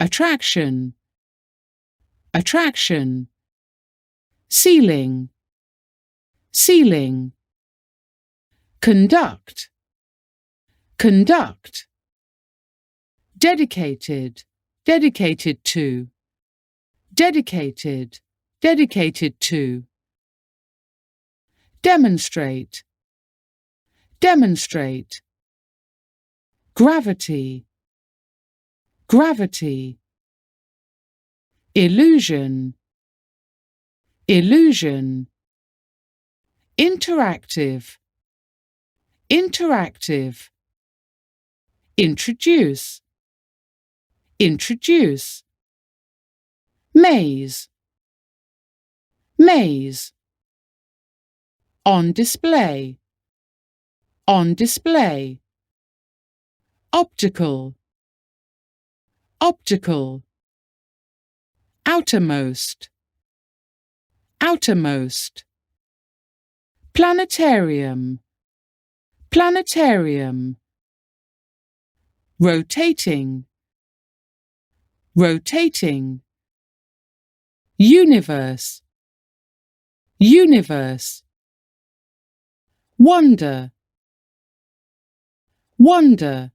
attraction, attraction. Ceiling, ceiling. Conduct, conduct. Dedicated, dedicated to, dedicated, dedicated to. Demonstrate, demonstrate. Gravity, gravity. Illusion, illusion. Interactive, interactive. Introduce, introduce. Maze, maze. On display, on display. Optical, optical. Outermost, outermost. Planetarium, planetarium. Rotating, rotating. Universe, universe. Wonder, wonder.